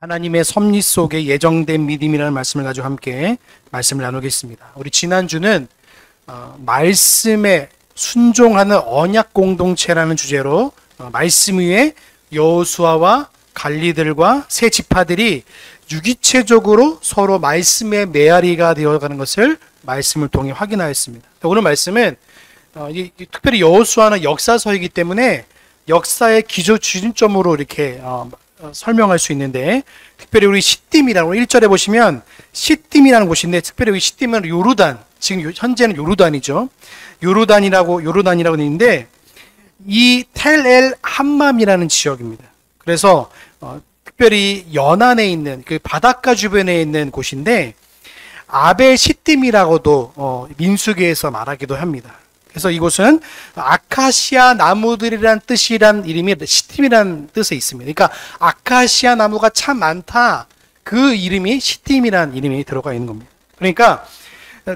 하나님의 섭리 속에 예정된 믿음이라는 말씀을 가지고 함께 말씀을 나누겠습니다. 우리 지난주는 말씀에 순종하는 언약 공동체라는 주제로 말씀 위에 여호수아와 갈리들과 세 지파들이 유기체적으로 서로 말씀의 메아리가 되어가는 것을 말씀을 통해 확인하였습니다. 오늘 말씀은 특별히 여호수아는 역사서이기 때문에 역사의 기준점으로 이렇게 설명할 수 있는데, 특별히 우리 시딤이라고 1절에 보시면 시딤이라는 곳인데, 특별히 우리 시딤은 요르단, 지금 현재는 요르단이죠. 요르단이라고 되어 있는데, 이 텔 엘 함맘이라는 지역입니다. 그래서 특별히 연안에 있는 그 바닷가 주변에 있는 곳인데, 아벨 시딤이라고도 민수기에서 말하기도 합니다. 그래서 이곳은 아카시아 나무들이란 뜻이란 이름이 시딤이라는 뜻에 있습니다. 그러니까 아카시아 나무가 참 많다, 그 이름이 시딤이라는 이름이 들어가 있는 겁니다. 그러니까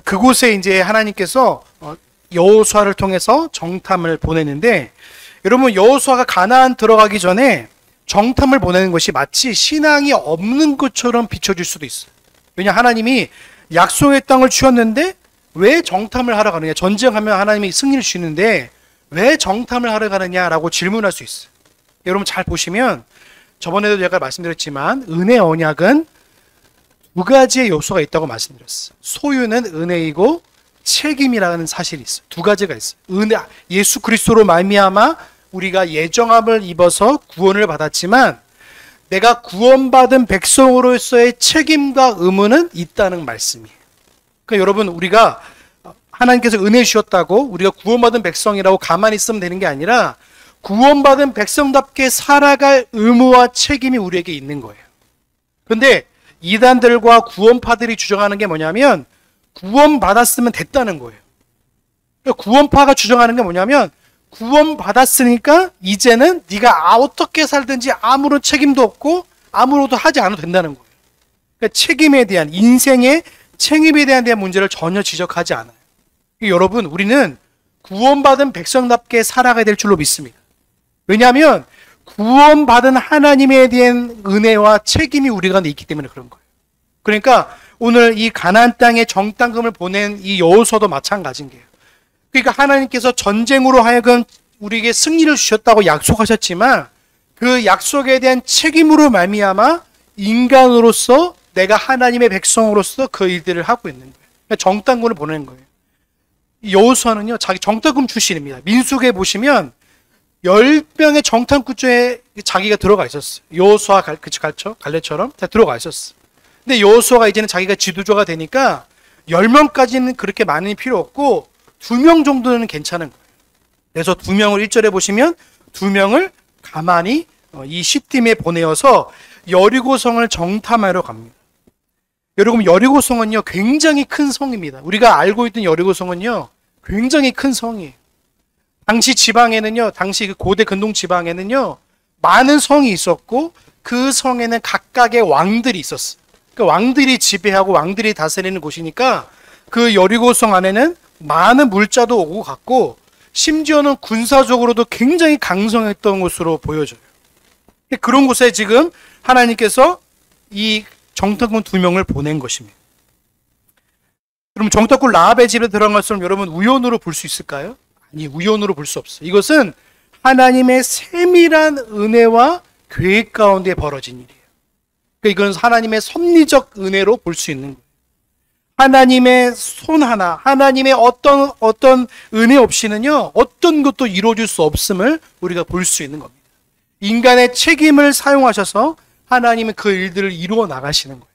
그곳에 이제 하나님께서 여호수아를 통해서 정탐을 보내는데, 여러분 여호수아가 가나안 들어가기 전에 정탐을 보내는 것이 마치 신앙이 없는 것처럼 비춰질 수도 있어요. 왜냐, 하나님이 약속의 땅을 주었는데 왜 정탐을 하러 가느냐, 전쟁하면 하나님이 승리를 주시는데 왜 정탐을 하러 가느냐라고 질문할 수 있어요. 여러분 잘 보시면, 저번에도 제가 말씀드렸지만 은혜 언약은 두 가지의 요소가 있다고 말씀드렸어요. 소유는 은혜이고 책임이라는 사실이 있어요. 두 가지가 있어요. 은혜, 예수 그리스도로 말미암아 우리가 예정함을 입어서 구원을 받았지만 내가 구원받은 백성으로서의 책임과 의무는 있다는 말씀이에요. 그러니까 여러분, 우리가 하나님께서 은혜 주셨다고 우리가 구원받은 백성이라고 가만히 있으면 되는 게 아니라 구원받은 백성답게 살아갈 의무와 책임이 우리에게 있는 거예요. 그런데 이단들과 구원파들이 주장하는 게 뭐냐면 구원받았으면 됐다는 거예요. 그러니까 구원파가 주장하는 게 뭐냐면 구원받았으니까 이제는 네가 어떻게 살든지 아무런 책임도 없고 아무것도 하지 않아도 된다는 거예요. 그러니까 책임에 대한, 인생의 책임에 대한 문제를 전혀 지적하지 않아요. 여러분, 우리는 구원받은 백성답게 살아가야 될 줄로 믿습니다. 왜냐하면 구원받은 하나님에 대한 은혜와 책임이 우리 가운데 있기 때문에 그런 거예요. 그러니까 오늘 이 가나안 땅에 정탐금을 보낸 이 여호수아도 마찬가지인 거예요. 그러니까 하나님께서 전쟁으로 하여금 우리에게 승리를 주셨다고 약속하셨지만 그 약속에 대한 책임으로 말미암아 인간으로서 내가 하나님의 백성으로서 그 일들을 하고 있는 거예요. 그러니까 정탐꾼을 보내는 거예요. 여호수아는요, 자기 정탐꾼 출신입니다. 민수기에 보시면 10명의 정탐꾼 중에 자기가 들어가 있었어요. 여호수아 갈렙처럼 들어가 있었어요. 근데 여호수아가 이제는 자기가 지도자가 되니까 10명까지는 그렇게 많이 필요 없고 2명 정도는 괜찮은 거예요. 그래서 2명을 1절에 보시면 2명을 가만히 이 시딤에 보내어서 여리고성을 정탐하러 갑니다. 여러분, 여리고성은요 굉장히 큰 성입니다. 우리가 알고 있던 여리고성은요 굉장히 큰 성이에요. 당시 지방에는요, 당시 그 고대 근동 지방에는요 많은 성이 있었고 그 성에는 각각의 왕들이 있었어요. 그 왕들이 지배하고 왕들이 다스리는 곳이니까 그 여리고성 안에는 많은 물자도 오고 갔고 심지어는 군사적으로도 굉장히 강성했던 곳으로 보여져요. 그런 곳에 지금 하나님께서 이 정탐꾼 2명을 보낸 것입니다. 그럼 정탐꾼 라합의 집에 들어간 것처럼 여러분 우연으로 볼 수 있을까요? 아니, 우연으로 볼 수 없어요. 이것은 하나님의 세밀한 은혜와 계획 가운데 벌어진 일이에요. 그러니까 이건 하나님의 섭리적 은혜로 볼 수 있는 거예요. 하나님의 손 하나, 하나님의 어떤 은혜 없이는요 어떤 것도 이루어질 수 없음을 우리가 볼 수 있는 겁니다. 인간의 책임을 사용하셔서 하나님은 그 일들을 이루어 나가시는 거예요.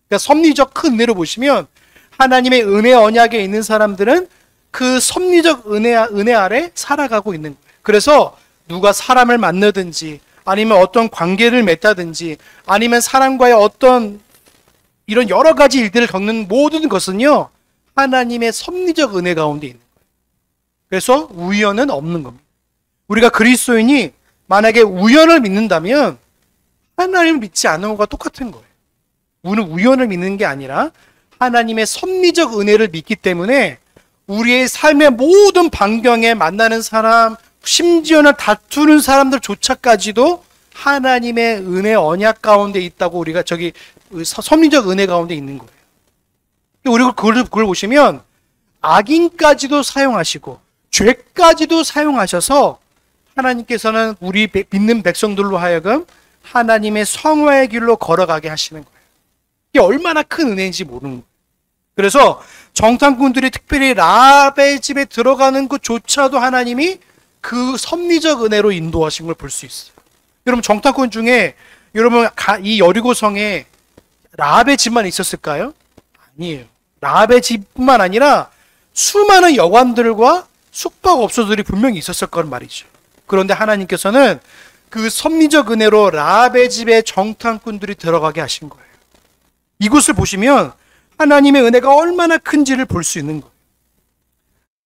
그러니까 섭리적 큰 은혜로 보시면 하나님의 은혜 언약에 있는 사람들은 그 섭리적 은혜 아래 살아가고 있는 거예요. 그래서 누가 사람을 만나든지 아니면 어떤 관계를 맺다든지 아니면 사람과의 어떤 이런 여러 가지 일들을 겪는 모든 것은요 하나님의 섭리적 은혜 가운데 있는 거예요. 그래서 우연은 없는 겁니다. 우리가 그리스도인이 만약에 우연을 믿는다면 하나님을 믿지 않는 것과 똑같은 거예요. 우리는 우연을 믿는 게 아니라 하나님의 섭리적 은혜를 믿기 때문에 우리의 삶의 모든 반경에 만나는 사람, 심지어는 다투는 사람들조차까지도 하나님의 은혜 언약 가운데 있다고 우리가 섭리적 은혜 가운데 있는 거예요. 우리가 그걸 보시면 악인까지도 사용하시고 죄까지도 사용하셔서 하나님께서는 우리 믿는 백성들로 하여금 하나님의 성화의 길로 걸어가게 하시는 거예요. 이게 얼마나 큰 은혜인지 모르는 거예요. 그래서 정탐꾼들이 특별히 라합의 집에 들어가는 것조차도 하나님이 그 섭리적 은혜로 인도하신 걸 볼 수 있어요. 여러분, 정탐꾼 중에 여러분 이 여리고성에 라합의 집만 있었을까요? 아니에요. 라합의 집뿐만 아니라 수많은 여관들과 숙박업소들이 분명히 있었을 거란 말이죠. 그런데 하나님께서는 그 섭리적 은혜로 라합의 집에 정탐꾼들이 들어가게 하신 거예요. 이곳을 보시면 하나님의 은혜가 얼마나 큰지를 볼 수 있는 거예요.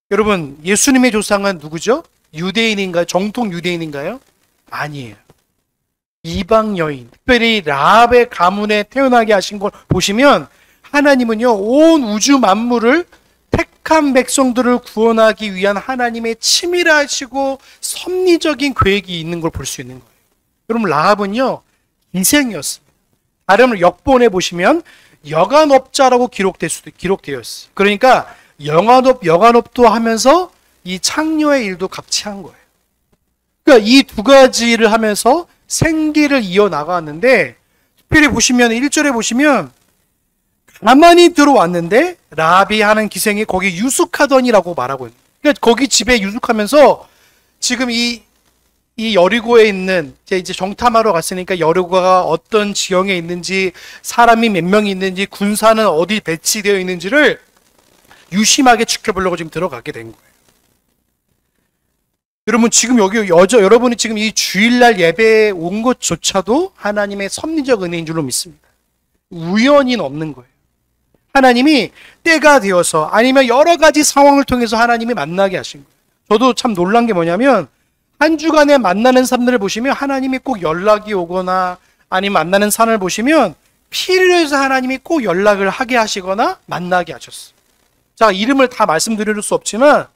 여러분, 예수님의 조상은 누구죠? 유대인인가요? 정통 유대인인가요? 아니에요. 이방 여인, 특별히 라합의 가문에 태어나게 하신 걸 보시면 하나님은요, 온 우주 만물을 택한 백성들을 구원하기 위한 하나님의 치밀하시고 섭리적인 계획이 있는 걸 볼 수 있는 거예요. 여러분, 라합은요, 기생이었습니다. 다른 역본에 보시면 여간업자라고 기록되어 있어요. 그러니까 여간업도 하면서 이 창녀의 일도 같이 한 거예요. 그러니까 이 두 가지를 하면서 생기를 이어나갔는데, 특별히 보시면 1절에 보시면 가만히 들어왔는데 라합이 하는 기생이 거기 유숙하더니라고 말하고 있는. 그러니까 거기 집에 유숙하면서 지금 이 여리고에 있는 이제 정탐하러 갔으니까 여리고가 어떤 지형에 있는지, 사람이 몇 명이 있는지, 군사는 어디 배치되어 있는지를 유심하게 지켜보려고 지금 들어가게 된 거예요. 여러분, 지금 여러분이 지금 이 주일날 예배에 온 것조차도 하나님의 섭리적 은혜인 줄로 믿습니다. 우연은 없는 거예요. 하나님이 때가 되어서 아니면 여러 가지 상황을 통해서 하나님이 만나게 하신 거예요. 저도 참 놀란 게 뭐냐면 한 주간에 만나는 사람들을 보시면 하나님이 꼭 연락이 오거나 아니면 만나는 사람을 보시면 필요해서 하나님이 꼭 연락을 하게 하시거나 만나게 하셨어요. 자, 이름을 다 말씀드릴 수 없지만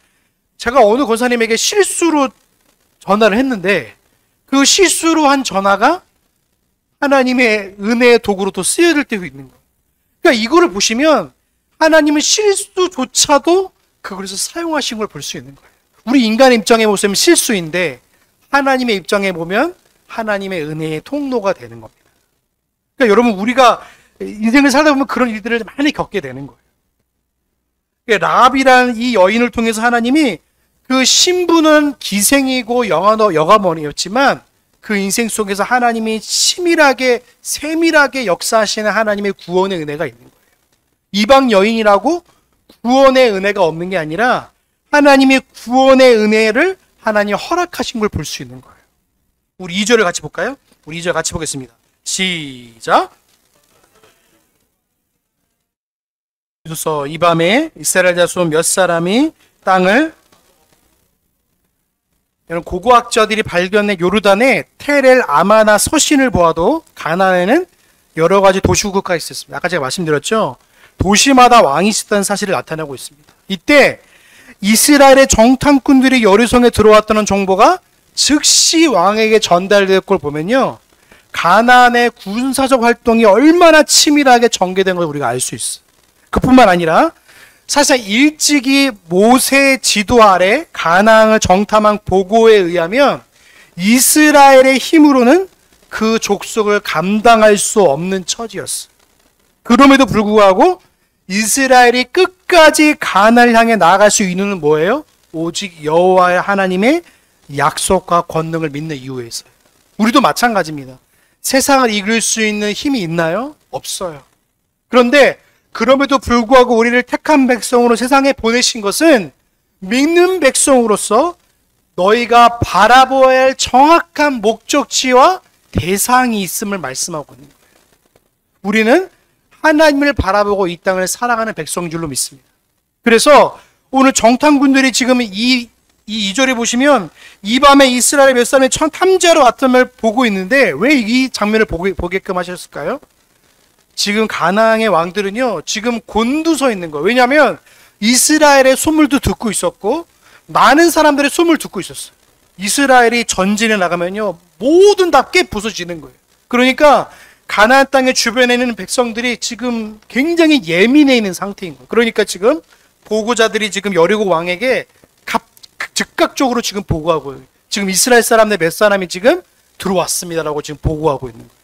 제가 어느 권사님에게 실수로 전화를 했는데 그 실수로 한 전화가 하나님의 은혜의 도구로 또 쓰여질 때도 있는 거예요. 그러니까 이거를 보시면 하나님은 실수조차도 그것을 사용하신 걸 볼 수 있는 거예요. 우리 인간의 입장에 보시면 실수인데 하나님의 입장에 보면 하나님의 은혜의 통로가 되는 겁니다. 그러니까 여러분, 우리가 인생을 살다 보면 그런 일들을 많이 겪게 되는 거예요. 그러니까 라합이라는 이 여인을 통해서 하나님이 그 신부는 기생이고 여가머니였지만 그 인생 속에서 하나님이 치밀하게 세밀하게 역사하시는 하나님의 구원의 은혜가 있는 거예요. 이방 여인이라고 구원의 은혜가 없는 게 아니라 하나님의 구원의 은혜를 하나님이 허락하신 걸 볼 수 있는 거예요. 우리 2절을 같이 볼까요? 우리 2절 같이 보겠습니다. 시작. 이 밤에 이스라엘 자손 몇 사람이 땅을, 고고학자들이 발견해 요르단의 테렐 아마나 서신을 보아도 가나안에는 여러 가지 도시국가가 있었습니다. 아까 제가 말씀드렸죠. 도시마다 왕이 있었다는 사실을 나타내고 있습니다. 이때 이스라엘의 정탐꾼들이 여리성에 들어왔다는 정보가 즉시 왕에게 전달될 걸 보면요, 가나안의 군사적 활동이 얼마나 치밀하게 전개된 걸 우리가 알 수 있어요. 그뿐만 아니라 사실 일찍이 모세의 지도 아래 가나안을 정탐한 보고에 의하면 이스라엘의 힘으로는 그 족속을 감당할 수 없는 처지였어요. 그럼에도 불구하고 이스라엘이 끝까지 가나안을 향해 나아갈 수 있는 이유는 뭐예요? 오직 여호와의 하나님의 약속과 권능을 믿는 이유에서요. 우리도 마찬가지입니다. 세상을 이길 수 있는 힘이 있나요? 없어요. 그런데 그럼에도 불구하고 우리를 택한 백성으로 세상에 보내신 것은 믿는 백성으로서 너희가 바라보아야 할 정확한 목적지와 대상이 있음을 말씀하고 있는 거예요. 우리는 하나님을 바라보고 이 땅을 살아가는 백성인 줄로 믿습니다. 그래서 오늘 정탐꾼들이 지금 이 2절에 보시면 이 밤에 이스라엘 몇 사람이 탐지하러 왔음을 보고 있는데 왜 이 장면을 보게끔 하셨을까요? 지금 가나안의 왕들은요, 지금 곤두서 있는 거예요. 왜냐하면 이스라엘의 소문도 듣고 있었고 많은 사람들의 소문을 듣고 있었어요. 이스라엘이 전진에 나가면요, 모든 다 깨 부서지는 거예요. 그러니까 가나안 땅의 주변에 있는 백성들이 지금 굉장히 예민해 있는 상태인 거예요. 그러니까 지금 보고자들이 지금 여리고 왕에게 즉각적으로 지금 보고하고 있어요. 지금 이스라엘 사람들 몇 사람이 지금 들어왔습니다라고 지금 보고하고 있는 거예요.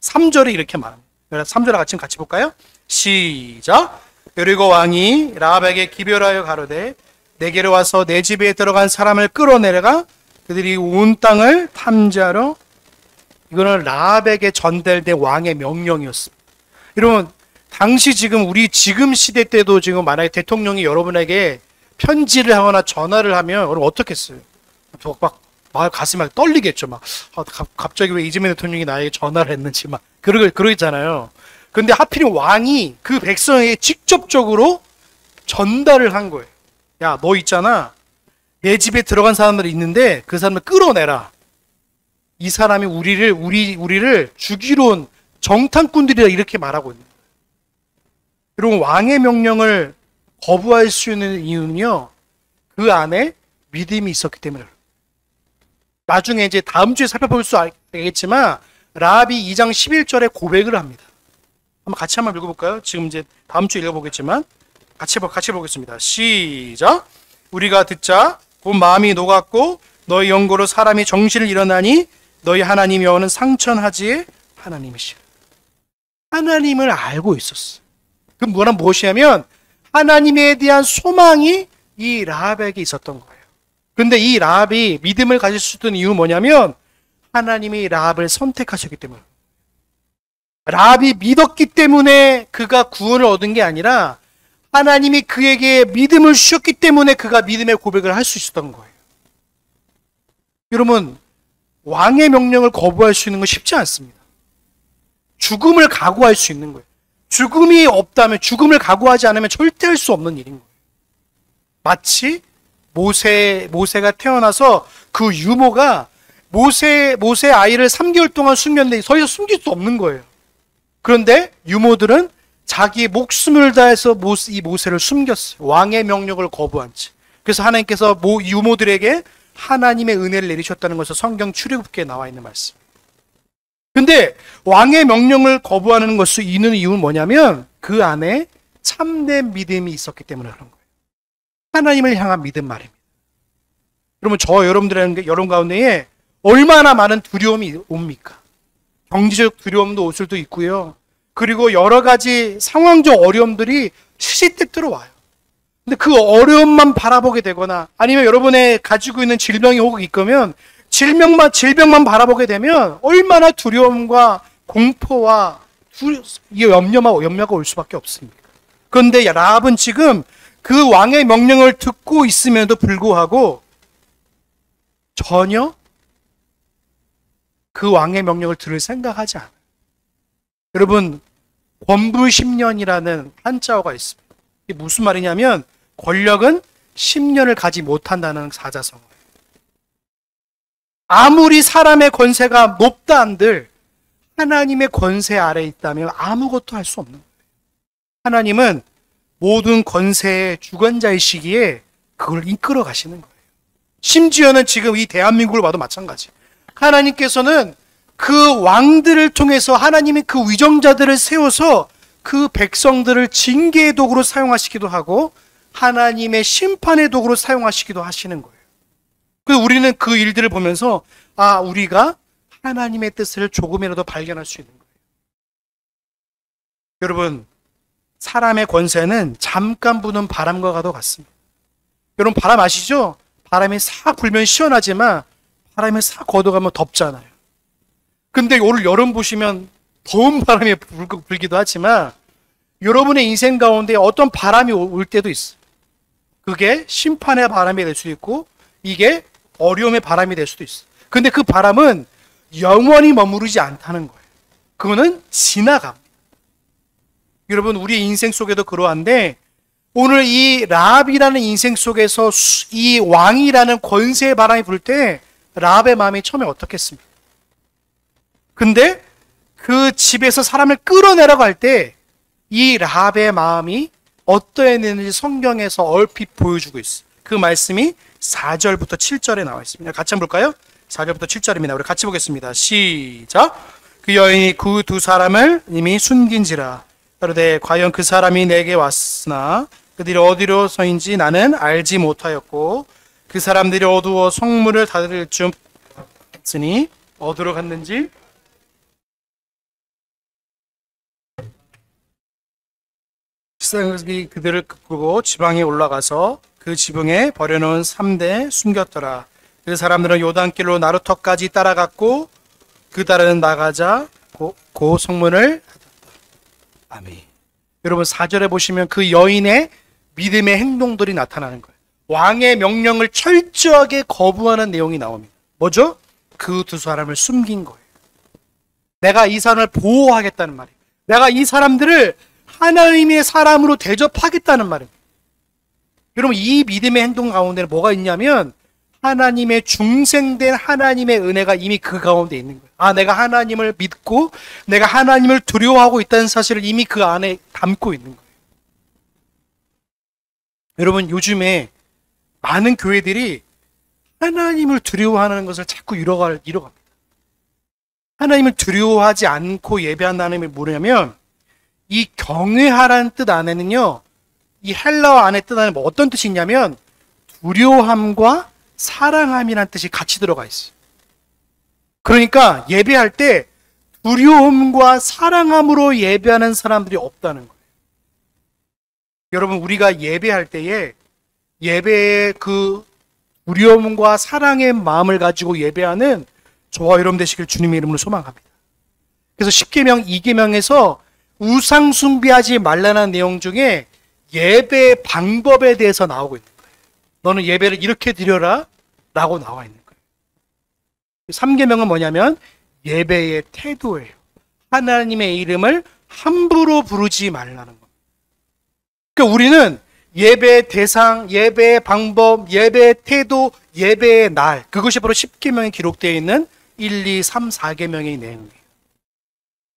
3절에 이렇게 말합니다. 3절 같이 볼까요? 시작. 여리고 왕이 라합에게 기별하여 가로되 내게로 와서 내 집에 들어간 사람을 끌어내려가 그들이 온 땅을 탐지하러. 이거는 라합에게 전달된 왕의 명령이었습니다. 여러분, 당시 지금 우리 지금 시대 때도 지금 만약에 대통령이 여러분에게 편지를 하거나 전화를 하면 여러분 어떻겠어요? 막 가슴이 막 떨리겠죠. 막 갑자기 왜 이재명 대통령이 나에게 전화를 했는지 막 그러잖아요. 근데 하필 왕이 그 백성에게 직접적으로 전달을 한 거예요. 야, 너 있잖아. 내 집에 들어간 사람들이 있는데 그 사람을 끌어내라. 이 사람이 우리를 죽이러 온 정탐꾼들이라 이렇게 말하고 있는 거예요. 여러분, 왕의 명령을 거부할 수 있는 이유는요, 그 안에 믿음이 있었기 때문에. 나중에 이제 다음 주에 살펴볼 수 알겠지만 라합이 2장 11절에 고백을 합니다. 같이 한번 읽어볼까요? 지금 이제 다음 주에 읽어보겠지만 같이 보겠습니다. 시작. 우리가 듣자 곧 마음이 녹았고 너희 영고로 사람이 정신을 잃어나니 너희 하나님 여호와는 상천하지의 하나님이시라. 하나님을 알고 있었어. 그 무엇이냐면 하나님에 대한 소망이 이 라합에게 있었던 거예요. 그런데 이 라합이 믿음을 가질 수 있던 이유는 뭐냐면 하나님이 라합을 선택하셨기 때문에. 라합이 믿었기 때문에 그가 구원을 얻은 게 아니라 하나님이 그에게 믿음을 주셨기 때문에 그가 믿음의 고백을 할 수 있었던 거예요. 여러분, 왕의 명령을 거부할 수 있는 건 쉽지 않습니다. 죽음을 각오할 수 있는 거예요. 죽음이 없다면, 죽음을 각오하지 않으면 절대 할 수 없는 일인 거예요. 마치 모세가 태어나서 그 유모가 모세 아이를 3개월 동안 숨겼는데 더 이상 숨길 수 없는 거예요. 그런데 유모들은 자기의 목숨을 다해서 이 모세를 숨겼어요. 왕의 명령을 거부한 채. 그래서 하나님께서 유모들에게 하나님의 은혜를 내리셨다는 것을 성경 출애굽기에 나와 있는 말씀. 근데 왕의 명령을 거부하는 것을 있는 이유는 뭐냐면 그 안에 참된 믿음이 있었기 때문에 그런 거예요. 하나님을 향한 믿음 말입니다. 여러분, 여러분 가운데에 얼마나 많은 두려움이 옵니까? 경제적 두려움도 올 수도 있고요. 그리고 여러 가지 상황적 어려움들이 시시때때로 와요. 근데 그 어려움만 바라보게 되거나 아니면 여러분의 가지고 있는 질병이 혹은 있으면 질병만 바라보게 되면 얼마나 두려움과 공포와 염려가 올 수밖에 없습니다. 그런데 라합은 지금 그 왕의 명령을 듣고 있음에도 불구하고 전혀 그 왕의 명령을 들을 생각하지 않아요. 여러분, 권부 10년이라는 한자어가 있습니다. 이게 무슨 말이냐면 권력은 10년을 가지 못한다는 사자성어예요. 아무리 사람의 권세가 높다 한들 하나님의 권세 아래에 있다면 아무것도 할 수 없는 거예요. 하나님은 모든 권세의 주관자이시기에 그걸 이끌어 가시는 거예요. 심지어는 지금 이 대한민국을 봐도 마찬가지. 하나님께서는 그 왕들을 통해서 하나님이 그 위정자들을 세워서 그 백성들을 징계의 도구로 사용하시기도 하고 하나님의 심판의 도구로 사용하시기도 하시는 거예요. 그래서 우리는 그 일들을 보면서 우리가 하나님의 뜻을 조금이라도 발견할 수 있는 거예요. 여러분, 사람의 권세는 잠깐 부는 바람과 같습니다. 여러분, 바람 아시죠? 바람이 싹 불면 시원하지만 바람이 싹 걷어가면 덥잖아요. 근데 오늘 여름 보시면 더운 바람이 불기도 하지만 여러분의 인생 가운데 어떤 바람이 올 때도 있어요. 그게 심판의 바람이 될 수도 있고 이게 어려움의 바람이 될 수도 있어요. 근데 그 바람은 영원히 머무르지 않다는 거예요. 그거는 지나갑니다. 여러분, 우리 인생 속에도 그러한데 오늘 이 라합이라는 인생 속에서 이 왕이라는 권세의 바람이 불 때 라합의 마음이 처음에 어떻겠습니까? 근데 그 집에서 사람을 끌어내라고 할 때 이 라합의 마음이 어떠했는지 성경에서 얼핏 보여주고 있어요. 그 말씀이 4절부터 7절에 나와 있습니다. 같이 한번 볼까요? 4절부터 7절입니다. 우리 같이 보겠습니다. 시작. 그 여인이 그 두 사람을 이미 숨긴지라. 그러되 과연 그 사람이 내게 왔으나 그들이 어디로 서인지 나는 알지 못하였고 그 사람들이 어두워 성문을 닫을 쯤 했으니 어디로 갔는지 식상이 그들을 끌고 지방에 올라가서 그 지붕에 버려놓은 3대 숨겼더라. 그 사람들은 요단길로 나루터까지 따라갔고 그 따르는 나가자 그 성문을 닫았다. 아멘. 여러분 4절에 보시면 그 여인의 믿음의 행동들이 나타나는 거예요. 왕의 명령을 철저하게 거부하는 내용이 나옵니다. 뭐죠? 그 두 사람을 숨긴 거예요. 내가 이 사람을 보호하겠다는 말이에요. 내가 이 사람들을 하나님의 사람으로 대접하겠다는 말입니다. 여러분 이 믿음의 행동 가운데는 뭐가 있냐면 하나님의 중생된 하나님의 은혜가 이미 그 가운데 있는 거예요. 아, 내가 하나님을 믿고 내가 하나님을 두려워하고 있다는 사실을 이미 그 안에 담고 있는 거예요. 여러분 요즘에 많은 교회들이 하나님을 두려워하는 것을 자꾸 잃어갑니다. 하나님을 두려워하지 않고 예배한 하나님이 뭐냐면 이 경외하라는 뜻 안에는요, 이 헬라어 안에 뜻 안에 어떤 뜻이 있냐면 두려움과 사랑함이라는 뜻이 같이 들어가 있어요. 그러니까 예배할 때 두려움과 사랑함으로 예배하는 사람들이 없다는 거예요. 여러분 우리가 예배할 때에 예배의 그 두려움과 사랑의 마음을 가지고 예배하는 저와 여러분 되시길 주님의 이름으로 소망합니다. 그래서 10계명, 2계명에서 우상 숭배하지 말라는 내용 중에 예배 방법에 대해서 나오고 있는 거예요. 너는 예배를 이렇게 드려라 라고 나와 있는 거예요. 3계명은 뭐냐면 예배의 태도예요. 하나님의 이름을 함부로 부르지 말라는 겁니다. 그러니까 우리는 예배의 대상, 예배의 방법, 예배의 태도, 예배의 날, 그것이 바로 10계명에 기록되어 있는 1, 2, 3, 4계명의 내용이에요.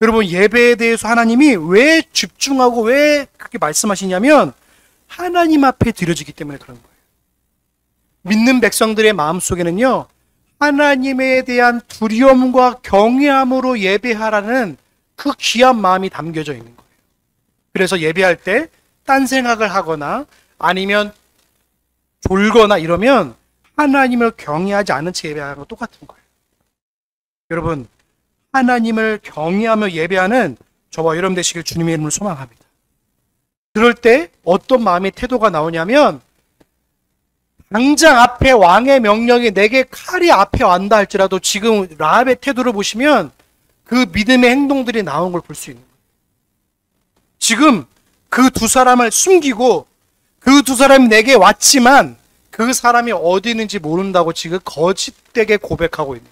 여러분 예배에 대해서 하나님이 왜 집중하고 왜 그렇게 말씀하시냐면 하나님 앞에 드려지기 때문에 그런 거예요. 믿는 백성들의 마음속에는요, 하나님에 대한 두려움과 경외함으로 예배하라는 그 귀한 마음이 담겨져 있는 거예요. 그래서 예배할 때 딴 생각을 하거나 아니면 졸거나 이러면 하나님을 경외하지 않은 채 예배하는 거 똑같은 거예요. 여러분 하나님을 경외하며 예배하는 저와 여러분 되시길 주님의 이름으로 소망합니다. 그럴 때 어떤 마음의 태도가 나오냐면 당장 앞에 왕의 명령이 내게 칼이 앞에 왔다 할지라도 지금 라합의 태도를 보시면 그 믿음의 행동들이 나온 걸 볼 수 있는 거예요. 지금 그 두 사람을 숨기고 그 두 사람이 내게 왔지만 그 사람이 어디 있는지 모른다고 지금 거짓되게 고백하고 있는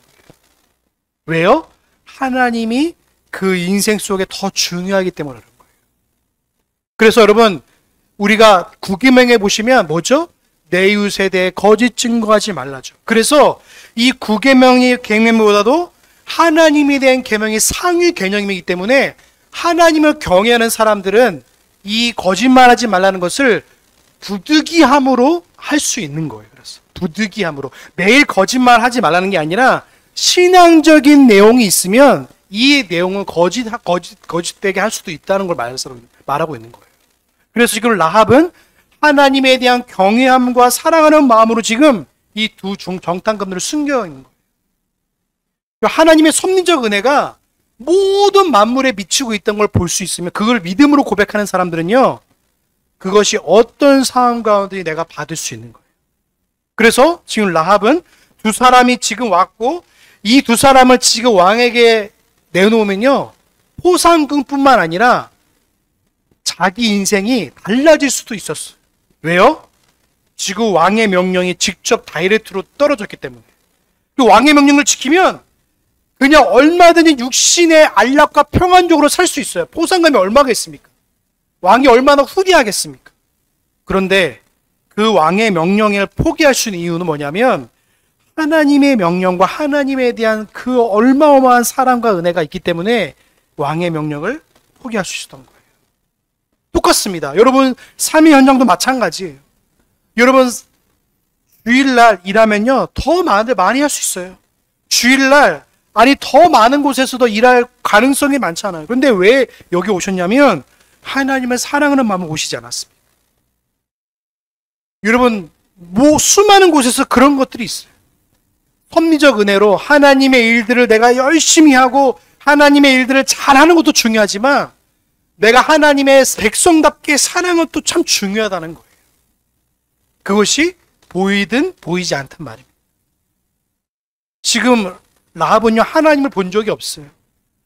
거예요. 왜요? 하나님이 그 인생 속에 더 중요하기 때문에 그런 거예요. 그래서 여러분 우리가 9계명에 보시면 뭐죠? 내 이웃에 대해 거짓 증거하지 말라죠. 그래서 이 9계명의 계명보다도 하나님에 대한 계명이 상위 계명이기 때문에 하나님을 경외하는 사람들은 이 거짓말하지 말라는 것을 부득이함으로 할 수 있는 거예요. 그래서 부득이함으로 매일 거짓말하지 말라는 게 아니라 신앙적인 내용이 있으면 이 내용은 거짓되게 할 수도 있다는 걸 말하고 있는 거예요. 그래서 지금 라합은 하나님에 대한 경외함과 사랑하는 마음으로 지금 이 두 정탐꾼들을 숨겨 있는 거예요. 하나님의 섭리적 은혜가 모든 만물에 미치고 있던 걸 볼 수 있으면 그걸 믿음으로 고백하는 사람들은요, 그것이 어떤 상황 가운데 내가 받을 수 있는 거예요. 그래서 지금 라합은 두 사람이 지금 왔고 이 두 사람을 지금 왕에게 내놓으면요, 포상금뿐만 아니라 자기 인생이 달라질 수도 있었어요. 왜요? 지금 왕의 명령이 직접 다이렉트로 떨어졌기 때문에. 그 왕의 명령을 지키면 그냥 얼마든지 육신의 안락과 평안적으로 살 수 있어요. 포상금이 얼마가 있습니까? 왕이 얼마나 후리하겠습니까? 그런데 그 왕의 명령을 포기할 수 있는 이유는 뭐냐면 하나님의 명령과 하나님에 대한 그 어마어마한 사랑과 은혜가 있기 때문에 왕의 명령을 포기할 수 있었던 거예요. 똑같습니다. 여러분 삶의 현장도 마찬가지예요. 여러분 주일날 일하면요 더 많이 할 수 있어요. 주일날 아니 더 많은 곳에서도 일할 가능성이 많잖아요. 그런데 왜 여기 오셨냐면 하나님을 사랑하는 마음으로 오시지 않았습니다. 여러분 수많은 곳에서 그런 것들이 있어요. 섭리적 은혜로 하나님의 일들을 내가 열심히 하고 하나님의 일들을 잘하는 것도 중요하지만 내가 하나님의 백성답게 사랑은 또 참 중요하다는 거예요. 그것이 보이든 보이지 않든 말입니다. 지금 라합은요 하나님을 본 적이 없어요.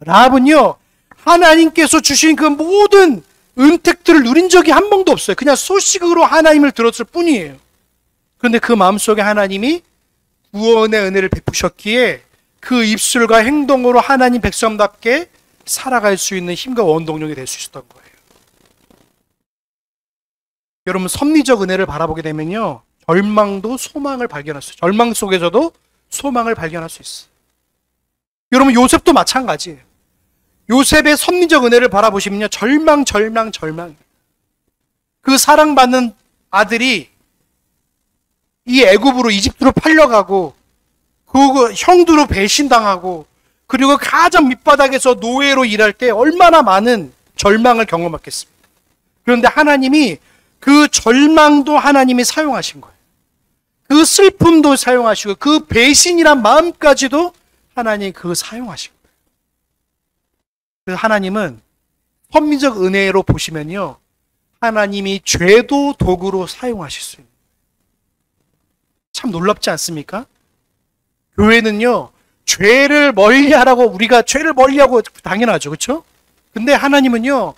라합은요 하나님께서 주신 그 모든 은택들을 누린 적이 한 번도 없어요. 그냥 소식으로 하나님을 들었을 뿐이에요. 그런데 그 마음속에 하나님이 구원의 은혜를 베푸셨기에 그 입술과 행동으로 하나님 백성답게 살아갈 수 있는 힘과 원동력이 될 수 있었던 거예요. 여러분 섭리적 은혜를 바라보게 되면요 절망도 소망을 발견할 수 있어요. 절망 속에서도 소망을 발견할 수 있어요. 여러분 요셉도 마찬가지예요. 요셉의 섭리적 은혜를 바라보시면요 절망. 그 사랑받는 아들이 이 애굽으로 이집트로 팔려가고 그 형들로 배신당하고 그리고 가장 밑바닥에서 노예로 일할 때 얼마나 많은 절망을 경험했겠습니까? 그런데 하나님이 그 절망도 하나님이 사용하신 거예요. 그 슬픔도 사용하시고 그 배신이란 마음까지도 하나님이 그거 사용하신 거예요. 그래서 하나님은 섭리적 은혜로 보시면요 하나님이 죄도 도구로 사용하실 수 있는 참 놀랍지 않습니까? 교회는요 죄를 멀리하라고 우리가 죄를 멀리하고 당연하죠. 그렇죠? 근데 하나님은요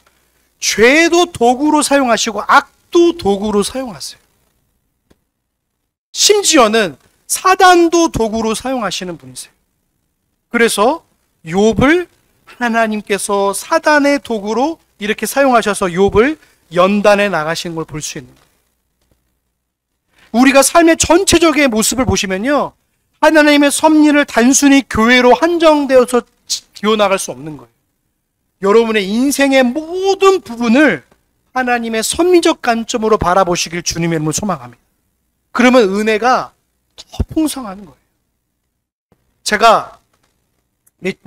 죄도 도구로 사용하시고 악도 도구로 사용하세요. 심지어는 사단도 도구로 사용하시는 분이세요. 그래서 욥을 하나님께서 사단의 도구로 이렇게 사용하셔서 욥을 연단해 나가시는 걸 볼 수 있는 거예요. 우리가 삶의 전체적인 모습을 보시면요 하나님의 섭리를 단순히 교회로 한정되어서 기어나갈 수 없는 거예요. 여러분의 인생의 모든 부분을 하나님의 섭리적 관점으로 바라보시길 주님의 이름으로 소망합니다. 그러면 은혜가 더 풍성한 거예요. 제가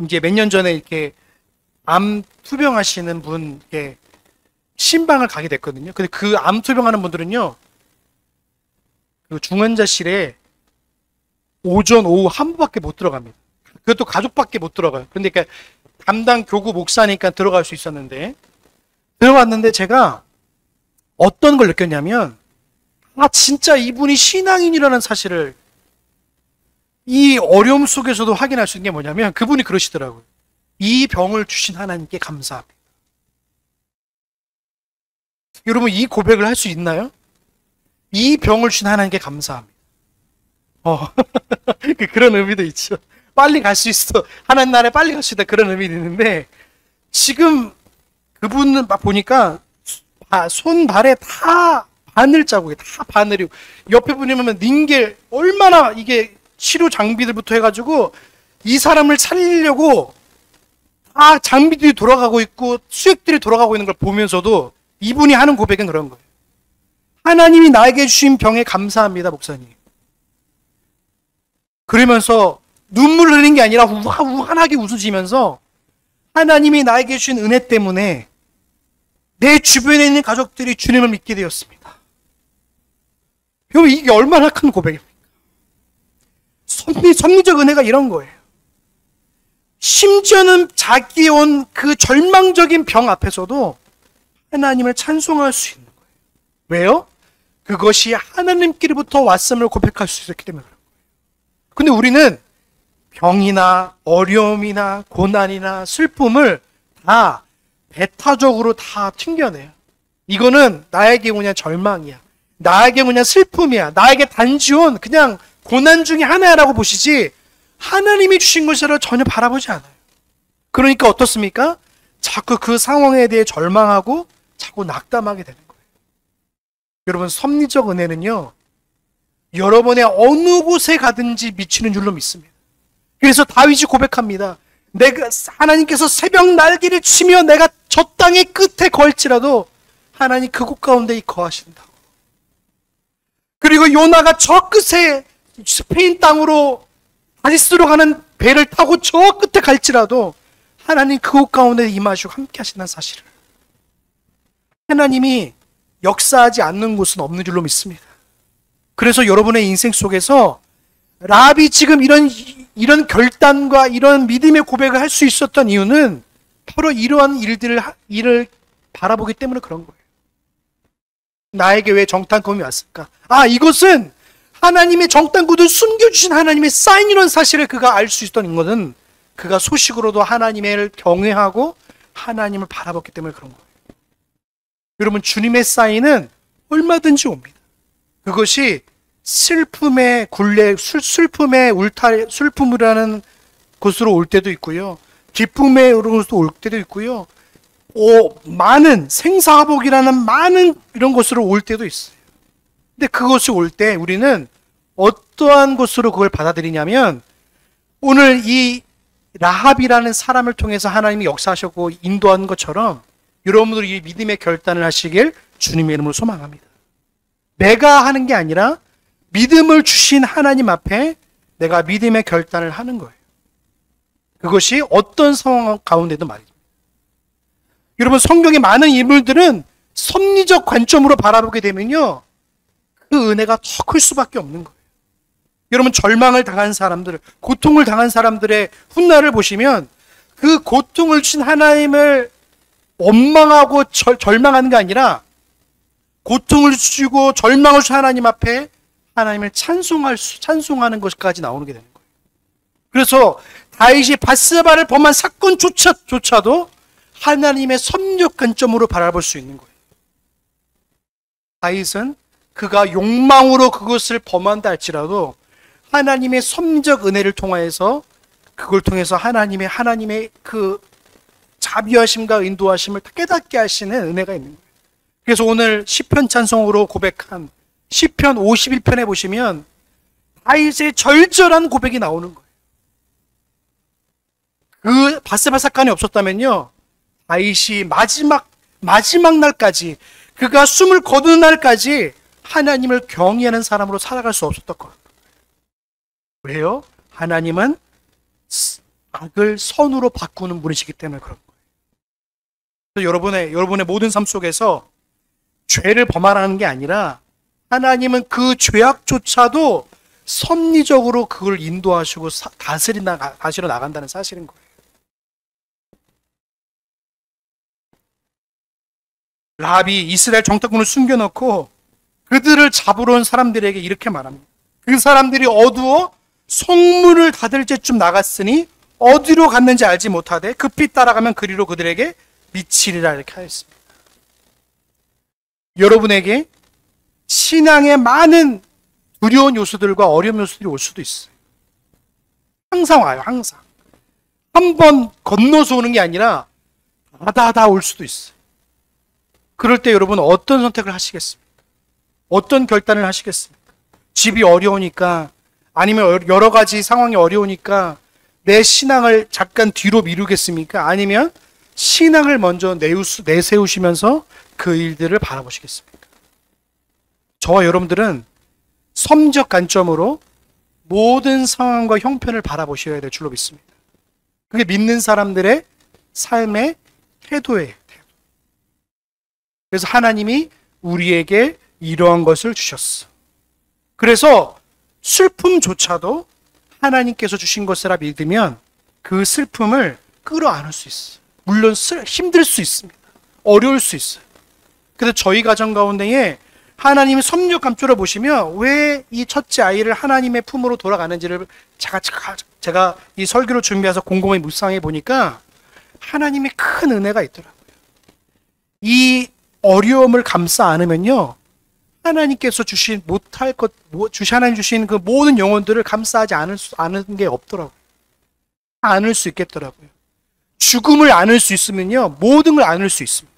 이제 몇 년 전에 이렇게 암 투병하시는 분께 신방을 가게 됐거든요. 근데 그 암 투병하는 분들은요, 그 중환자실에 오전, 오후 한 번밖에 못 들어갑니다. 그것도 가족밖에 못 들어가요. 그런데 그러니까 담당 교구 목사니까 들어갈 수 있었는데, 들어갔는데 제가 어떤 걸 느꼈냐면, 진짜 이분이 신앙인이라는 사실을 이 어려움 속에서도 확인할 수 있는 게 뭐냐면, 그분이 그러시더라고요. 이 병을 주신 하나님께 감사합니다. 여러분, 이 고백을 할 수 있나요? 이 병을 주신 하나님께 감사합니다. 그런 의미도 있죠. 빨리 갈 수 있어. 하나님 나라에 빨리 갈 수 있다. 그런 의미도 있는데, 지금 그분은 막 보니까 손발에 다 바늘 자국이 다 바늘이고, 옆에 보면 닌겔 얼마나 이게 치료 장비들부터 해가지고 이 사람을 살리려고 다 장비들이 돌아가고 있고 수액들이 돌아가고 있는 걸 보면서도 이분이 하는 고백은 그런 거예요. 하나님이 나에게 주신 병에 감사합니다, 목사님. 그러면서 눈물 흘리는 게 아니라 우한하게 웃으시면서 하나님이 나에게 주신 은혜 때문에 내 주변에 있는 가족들이 주님을 믿게 되었습니다. 여러분, 이게 얼마나 큰 고백입니까? 섭리적 은혜가 이런 거예요. 심지어는 자기의 온 그 절망적인 병 앞에서도 하나님을 찬송할 수 있는 거예요. 왜요? 그것이 하나님께로부터 왔음을 고백할 수 있었기 때문에 그런 거예요. 근데 우리는 병이나 어려움이나 고난이나 슬픔을 다 배타적으로 다 튕겨내요. 이거는 나에게 그냥 절망이야. 나에게 그냥 슬픔이야. 나에게 단지 온 그냥 고난 중에 하나야라고 보시지 하나님이 주신 것이라 전혀 바라보지 않아요. 그러니까 어떻습니까? 자꾸 그 상황에 대해 절망하고 자꾸 낙담하게 되는 거예요. 여러분, 섭리적 은혜는요, 여러분의 어느 곳에 가든지 미치는 줄로 믿습니다. 그래서 다윗이 고백합니다. 내가 하나님께서 새벽 날개를 치며 내가 저 땅의 끝에 걸지라도 하나님 그곳 가운데 거하신다고. 그리고 요나가 저 끝에 스페인 땅으로 다시스로 가는 배를 타고 저 끝에 갈지라도 하나님 그곳 가운데 임하시고 함께 하신다는 사실을, 하나님이 역사하지 않는 곳은 없는 줄로 믿습니다. 그래서 여러분의 인생 속에서 라합이 지금 이런 결단과 이런 믿음의 고백을 할 수 있었던 이유는 바로 이러한 일을 바라보기 때문에 그런 거예요. 나에게 왜 정탐꾼이 왔을까? 이것은 하나님의 정탐꾼을 숨겨주신 하나님의 사인이라는 사실을 그가 알 수 있었던 것은 그가 소식으로도 하나님을 경외하고 하나님을 바라봤기 때문에 그런 거예요. 여러분, 주님의 사인은 얼마든지 옵니다. 그것이 슬픔의 굴레, 슬픔이라는 곳으로 올 때도 있고요. 기쁨의 곳으로 올 때도 있고요. 많은 생사화복이라는 많은 이런 곳으로 올 때도 있어요. 근데 그것이 올 때 우리는 어떠한 곳으로 그걸 받아들이냐면, 오늘 이 라합이라는 사람을 통해서 하나님이 역사하셨고 인도한 것처럼 여러분들이 이 믿음의 결단을 하시길 주님의 이름으로 소망합니다. 내가 하는 게 아니라 믿음을 주신 하나님 앞에 내가 믿음의 결단을 하는 거예요. 그것이 어떤 상황 가운데도 말이죠. 여러분, 성경의 많은 인물들은 섭리적 관점으로 바라보게 되면요, 그 은혜가 더 클 수밖에 없는 거예요. 여러분, 절망을 당한 사람들, 고통을 당한 사람들의 훗날을 보시면 그 고통을 주신 하나님을 원망하고 절망하는 게 아니라 고통을 주시고 절망을 주신 하나님 앞에 하나님을 찬송하는 것까지 나오는 게 되는 거예요. 그래서 다윗이 밧세바를 범한 사건조차도 하나님의 섭리적 관점으로 바라볼 수 있는 거예요. 다윗은 그가 욕망으로 그것을 범한다 할지라도 하나님의 섭리적 은혜를 통하여서 그걸 통해서 하나님의 그 자비하심과 인도하심을 깨닫게 하시는 은혜가 있는 거예요. 그래서 오늘 시편 찬송으로 고백한 시편 51편에 보시면 다윗의 절절한 고백이 나오는 거예요. 그 밧세바 사건이 없었다면요, 다윗이 마지막 날까지, 그가 숨을 거두는 날까지 하나님을 경외하는 사람으로 살아갈 수 없었던 거예요. 왜요? 하나님은 악을 선으로 바꾸는 분이시기 때문에 그런 거예요. 그래서 여러분의 모든 삶 속에서 죄를 범하라는 게 아니라 하나님은 그 죄악조차도 섭리적으로 그걸 인도하시고 다스려 나간다는 사실인 거예요. 라합이 이스라엘 정탐꾼을 숨겨놓고 그들을 잡으러 온 사람들에게 이렇게 말합니다. 그 사람들이 어두워 성문을 닫을 때쯤 나갔으니 어디로 갔는지 알지 못하되 급히 따라가면 그리로 그들에게 미치리라, 이렇게 하였습니다. 여러분에게 신앙의 많은 두려운 요소들과 어려운 요소들이 올 수도 있어요. 항상 와요, 항상. 한 번 건너서 오는 게 아니라 다다다 올 수도 있어요. 그럴 때 여러분 어떤 선택을 하시겠습니까? 어떤 결단을 하시겠습니까? 집이 어려우니까, 아니면 여러 가지 상황이 어려우니까 내 신앙을 잠깐 뒤로 미루겠습니까? 아니면 신앙을 먼저 내세우시면서 그 일들을 바라보시겠습니까? 저와 여러분들은 섭리적 관점으로 모든 상황과 형편을 바라보셔야 될 줄로 믿습니다. 그게 믿는 사람들의 삶의 태도예요. 그래서 하나님이 우리에게 이러한 것을 주셨어. 그래서 슬픔조차도 하나님께서 주신 것이라 믿으면 그 슬픔을 끌어안을 수 있어요. 물론 힘들 수 있습니다. 어려울 수 있어요. 그래서 저희 가정 가운데에 하나님의 섭리적 감초를 보시면 왜 이 첫째 아이를 하나님의 품으로 돌아가는지를 제가 이 설교를 준비해서 곰곰이 묵상해 보니까 하나님의 큰 은혜가 있더라고요. 이 어려움을 감싸 안으면요, 하나님께서 주신 하나님 주신 그 모든 영혼들을 감싸지 않은 게 없더라고요. 안을 수 있겠더라고요. 죽음을 안을 수 있으면요, 모든 걸 안을 수 있습니다.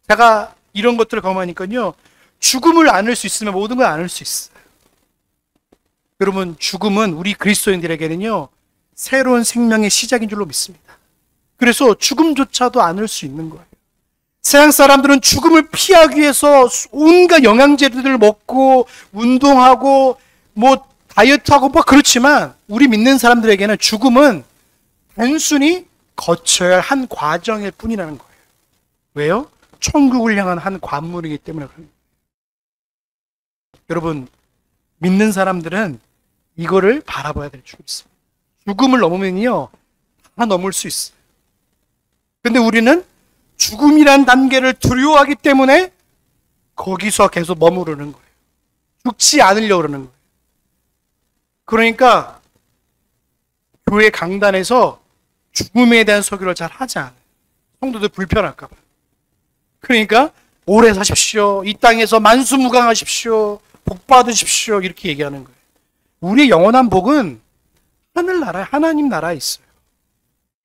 제가 이런 것들을 경험하니까요, 죽음을 안을 수 있으면 모든 걸 안을 수 있어요. 여러분, 죽음은 우리 그리스도인들에게는요, 새로운 생명의 시작인 줄로 믿습니다. 그래서 죽음조차도 안을 수 있는 거예요. 세상 사람들은 죽음을 피하기 위해서 온갖 영양제들을 먹고 운동하고 다이어트하고 뭐 그렇지만 우리 믿는 사람들에게는 죽음은 단순히 거쳐야 할 한 과정일 뿐이라는 거예요. 왜요? 천국을 향한 한 관문이기 때문에 그런 거예요. 여러분, 믿는 사람들은 이거를 바라봐야 될 줄 있습니다. 죽음을 넘으면요, 다 넘을 수 있어요. 근데 우리는 죽음이란 단계를 두려워하기 때문에 거기서 계속 머무르는 거예요. 죽지 않으려고 그러는 거예요. 그러니까 교회 강단에서 죽음에 대한 설교를 잘 하지 않아요. 성도들 불편할까 봐요. 그러니까 오래 사십시오. 이 땅에서 만수무강하십시오. 복 받으십시오. 이렇게 얘기하는 거예요. 우리의 영원한 복은 하늘나라에, 하나님 나라에 있어요.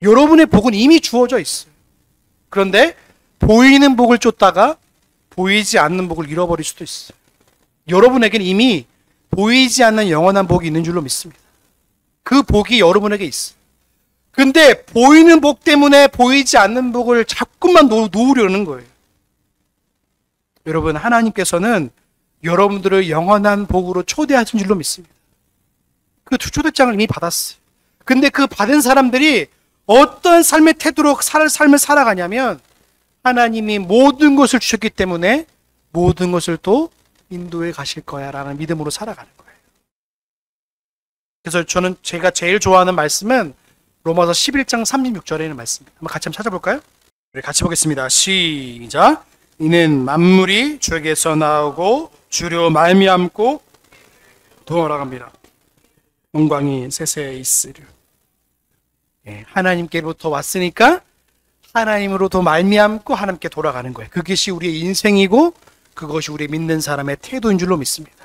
여러분의 복은 이미 주어져 있어요. 그런데 보이는 복을 쫓다가 보이지 않는 복을 잃어버릴 수도 있어요. 여러분에게는 이미 보이지 않는 영원한 복이 있는 줄로 믿습니다. 그 복이 여러분에게 있어요. 근데 보이는 복 때문에 보이지 않는 복을 자꾸만 놓으려는 거예요. 여러분, 하나님께서는 여러분들을 영원한 복으로 초대하신 줄로 믿습니다. 그 초대장을 이미 받았어요. 근데 그 받은 사람들이 어떤 삶의 태도로 삶을 살아가냐면 하나님이 모든 것을 주셨기 때문에 모든 것을 또 인도해 가실 거야 라는 믿음으로 살아가는 거예요. 그래서 제가 제일 좋아하는 말씀은 로마서 11장 36절에 있는 말씀입니다. 한번 같이 찾아볼까요? 우리 같이 보겠습니다. 시작. 이는 만물이 주에게서 나오고 주로 말미암고 돌아갑니다. 영광이 세세에 있으려. 하나님께로부터 왔으니까 하나님으로부터 말미암고 하나님께 돌아가는 거예요. 그것이 우리의 인생이고 그것이 우리 믿는 사람의 태도인 줄로 믿습니다.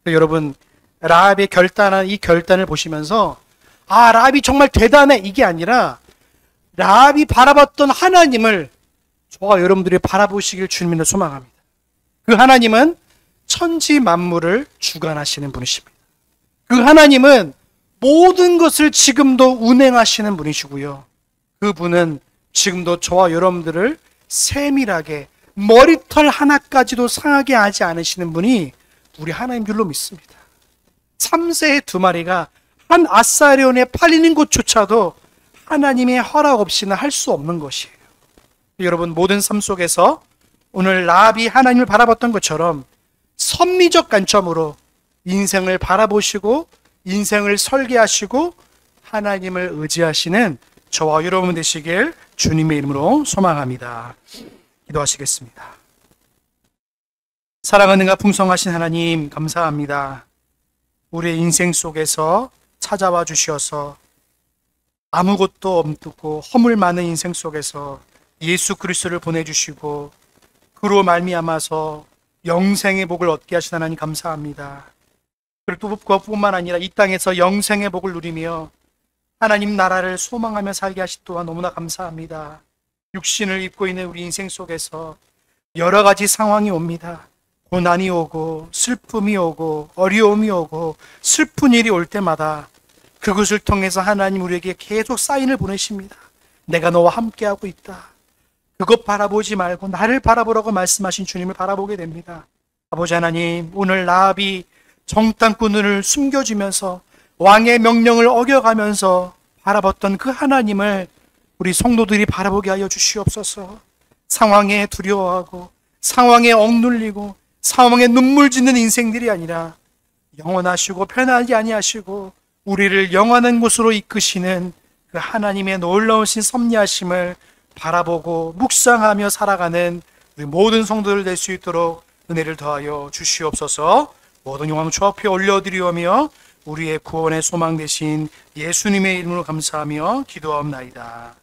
여러분, 라합의 결단한 이 결단을 보시면서 아, 라합이 정말 대단해 이게 아니라 라합이 바라봤던 하나님을 저와 여러분들이 바라보시길 주님으로 소망합니다. 그 하나님은 천지 만물을 주관하시는 분이십니다. 그 하나님은 모든 것을 지금도 운행하시는 분이시고요. 그분은 지금도 저와 여러분들을 세밀하게 머리털 하나까지도 상하게 하지 않으시는 분이 우리 하나님 줄로 믿습니다. 참새의 2마리가 한 아사리온에 팔리는 것조차도 하나님의 허락 없이는 할 수 없는 것이에요. 여러분, 모든 삶 속에서 오늘 라합이 하나님을 바라봤던 것처럼 선미적 관점으로 인생을 바라보시고 인생을 설계하시고 하나님을 의지하시는 저와 여러분 되시길 주님의 이름으로 소망합니다. 기도하시겠습니다. 사랑하는가 풍성하신 하나님, 감사합니다. 우리의 인생 속에서 찾아와 주셔서 아무것도 없고 허물 많은 인생 속에서 예수 그리스도를 보내주시고 그로 말미암아서 영생의 복을 얻게 하신 하나님 감사합니다. 그리고 또 그것뿐만 아니라 이 땅에서 영생의 복을 누리며 하나님 나라를 소망하며 살게 하시 또한 너무나 감사합니다. 육신을 입고 있는 우리 인생 속에서 여러 가지 상황이 옵니다. 고난이 오고 슬픔이 오고 어려움이 오고 슬픈 일이 올 때마다 그것을 통해서 하나님 우리에게 계속 사인을 보내십니다. 내가 너와 함께하고 있다. 그것 바라보지 말고 나를 바라보라고 말씀하신 주님을 바라보게 됩니다. 아버지 하나님, 오늘 라합이 정탐꾼을 숨겨주면서 왕의 명령을 어겨가면서 바라봤던 그 하나님을 우리 성도들이 바라보게 하여 주시옵소서. 상황에 두려워하고 상황에 억눌리고 상황에 눈물 짓는 인생들이 아니라 영원하시고 편하지 아니하시고 우리를 영원한 곳으로 이끄시는 그 하나님의 놀라우신 섭리하심을 바라보고 묵상하며 살아가는 우리 모든 성도들 될 수 있도록 은혜를 더하여 주시옵소서. 모든 영광 주 앞에 올려드리오며 우리의 구원의 소망 되신 예수님의 이름으로 감사하며 기도하옵나이다.